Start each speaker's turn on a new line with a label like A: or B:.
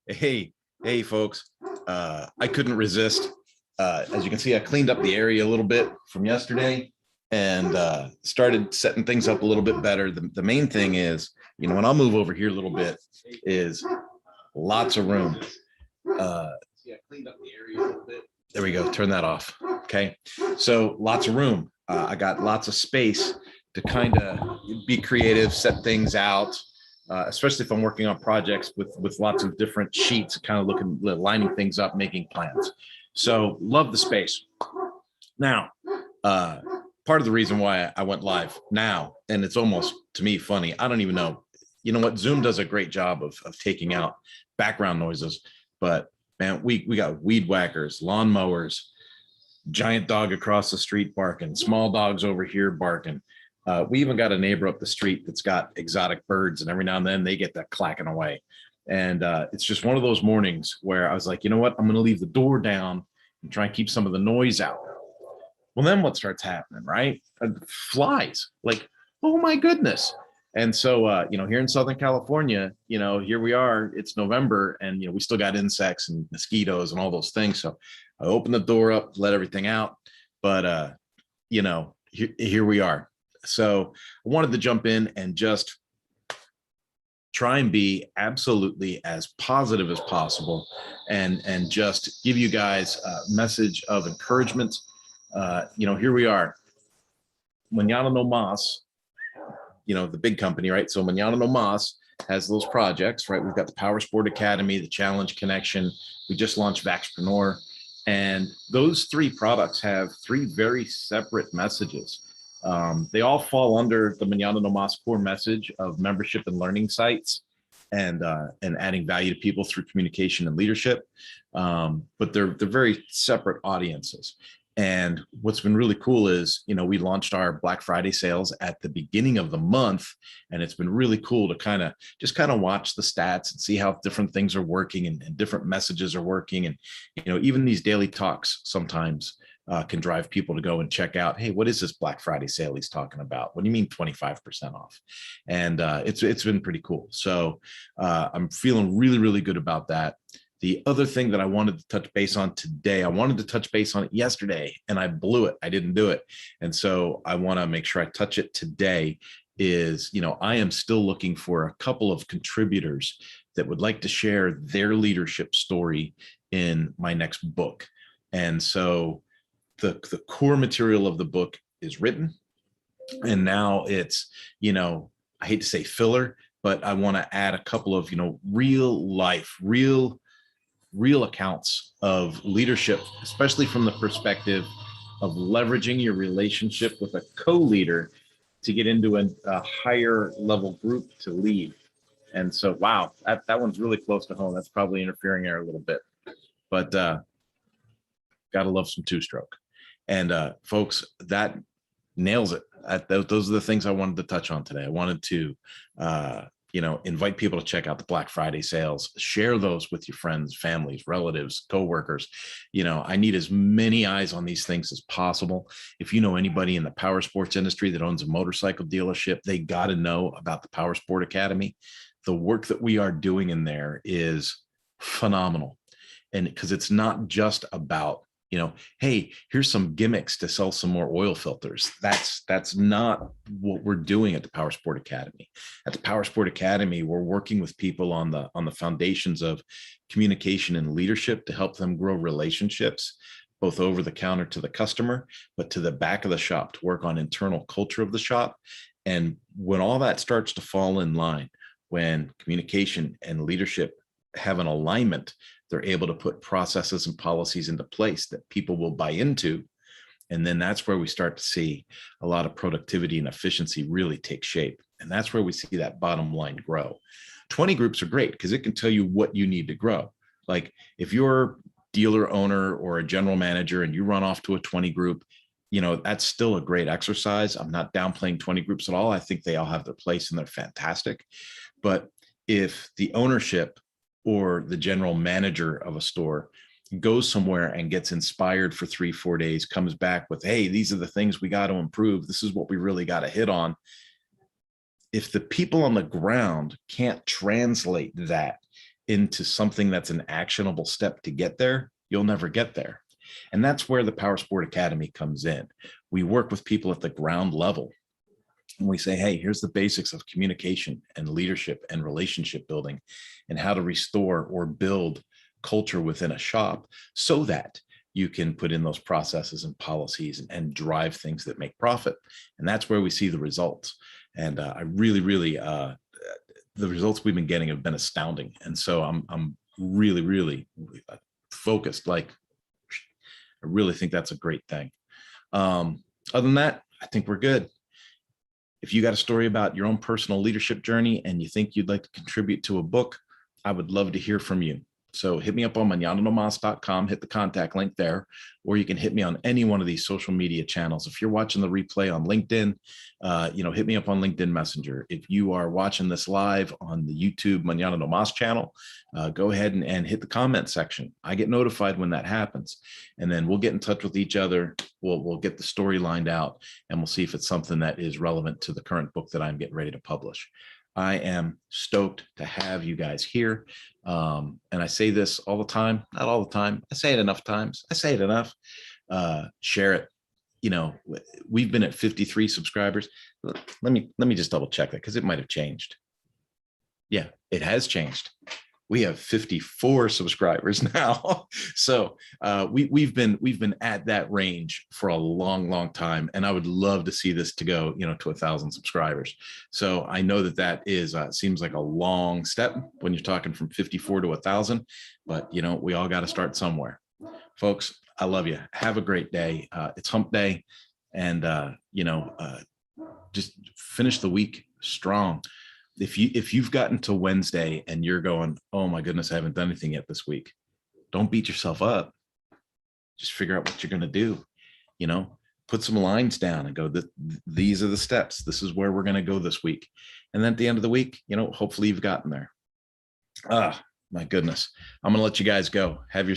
A: Hey, folks. I couldn't resist. As you can see, I cleaned up the area a little bit from yesterday and started setting things up a little bit better. The main thing is, when I'll move over here a little bit, is lots of room. See, I cleaned up the area a little bit. There we go. Turn that off. Okay. So lots of room. I got lots of space to kind of be creative, set things out. Especially if I'm working on projects with lots of different sheets, kind of lining things up, making plans. So love the space. Now, part of the reason why I went live now, and it's almost to me funny, I don't even know. You know what? Zoom does a great job of taking out background noises, but man, we got weed whackers, lawn mowers, giant dog across the street barking, small dogs over here barking. We even got a neighbor up the street that's got exotic birds, and every now and then they get that clacking away. And it's just one of those mornings where I was like, you know what? I'm going to leave the door down and try and keep some of the noise out. Well, then what starts happening, right? Flies, like, oh my goodness. And so, here in Southern California, here we are, it's November, and, we still got insects and mosquitoes and all those things. So I opened the door up, let everything out. But, here we are. So I wanted to jump in and just try and be absolutely as positive as possible and just give you guys a message of encouragement. Here we are. Mañana no más, the big company, right? So Mañana no más has those projects, right? We've got the Power Sport Academy, the Challenge Connection. We just launched Vaxpreneur. And those three products have three very separate messages. They all fall under the Mañana no Más core message of membership and learning sites and adding value to people through communication and leadership. But they're very separate audiences. And what's been really cool is, we launched our Black Friday sales at the beginning of the month, and it's been really cool to kind of watch the stats and see how different things are working and different messages are working. And, even these daily talks sometimes can drive people to go and check out, hey, what is this Black Friday sale he's talking about? What do you mean 25% off? And it's been pretty cool. So I'm feeling really, really good about that. The other thing that I wanted to touch base on today, I wanted to touch base on it yesterday and I blew it. I didn't do it. And so I want to make sure I touch it today is, I am still looking for a couple of contributors that would like to share their leadership story in my next book. And so the core material of the book is written. And now it's, I hate to say filler, but I want to add a couple of, real life, real accounts of leadership, especially from the perspective of leveraging your relationship with a co-leader to get into a higher level group to lead. And so, wow, that one's really close to home. That's probably interfering there a little bit, but gotta love some two-stroke. And folks, that nails it. Those are the things I wanted to touch on today. I wanted to invite people to check out the Black Friday sales, share those with your friends, families, relatives, coworkers. I need as many eyes on these things as possible. If you know anybody in the power sports industry that owns a motorcycle dealership, they got to know about the Power Sport Academy. The work that we are doing in there is phenomenal. And because it's not just about, hey, here's some gimmicks to sell some more oil filters. That's not what we're doing at the Power Sport Academy. At the Power Sport Academy, we're working with people on the foundations of communication and leadership to help them grow relationships, both over the counter to the customer, but to the back of the shop to work on internal culture of the shop. And when all that starts to fall in line, when communication and leadership have an alignment, they're able to put processes and policies into place that people will buy into. And then that's where we start to see a lot of productivity and efficiency really take shape. And that's where we see that bottom line grow. 20 groups are great because it can tell you what you need to grow. Like if you're dealer owner or a general manager and you run off to a 20 group, that's still a great exercise. I'm not downplaying 20 groups at all. I think they all have their place and they're fantastic. But if the ownership or the general manager of a store goes somewhere and gets inspired for 3-4 days, comes back with, hey, these are the things we got to improve. This is what we really got to hit on. If the people on the ground can't translate that into something that's an actionable step to get there, you'll never get there. And that's where the Power Sport Academy comes in. We work with people at the ground level and we say, hey, here's the basics of communication and leadership and relationship building and how to restore or build culture within a shop so that you can put in those processes and policies and drive things that make profit. And that's where we see the results. And I really, the results we've been getting have been astounding. And so I'm really focused. Like, I really think that's a great thing. Other than that, I think we're good. If you got a story about your own personal leadership journey and you think you'd like to contribute to a book, I would love to hear from you. So hit me up on mañananomas.com, hit the contact link there, or you can hit me on any one of these social media channels. If you're watching the replay on LinkedIn, hit me up on LinkedIn Messenger. If you are watching this live on the YouTube Mañana No Mas channel, go ahead and hit the comment section. I get notified when that happens, and then we'll get in touch with each other. We'll get the story lined out, and we'll see if it's something that is relevant to the current book that I'm getting ready to publish. I am stoked to have you guys here. And I say this all the time, not all the time. I say it enough times. I say it enough. Share it. You know, we've been at 53 subscribers. Let me just double check that because it might have changed. Yeah, it has changed. We have 54 subscribers now. So we've been at that range for a long time, and I would love to see this to go, to 1,000 subscribers. So I know that is seems like a long step when you're talking from 54 to 1,000, but we all got to start somewhere. Folks, I love you. Have a great day. It's hump day, and just finish the week strong. If you've gotten to Wednesday and you're going, oh my goodness, I haven't done anything yet this week, don't beat yourself up. Just figure out what you're going to do. Put some lines down and go, these are the steps. This is where we're going to go this week. And then at the end of the week, hopefully you've gotten there. My goodness. I'm going to let you guys go. Have your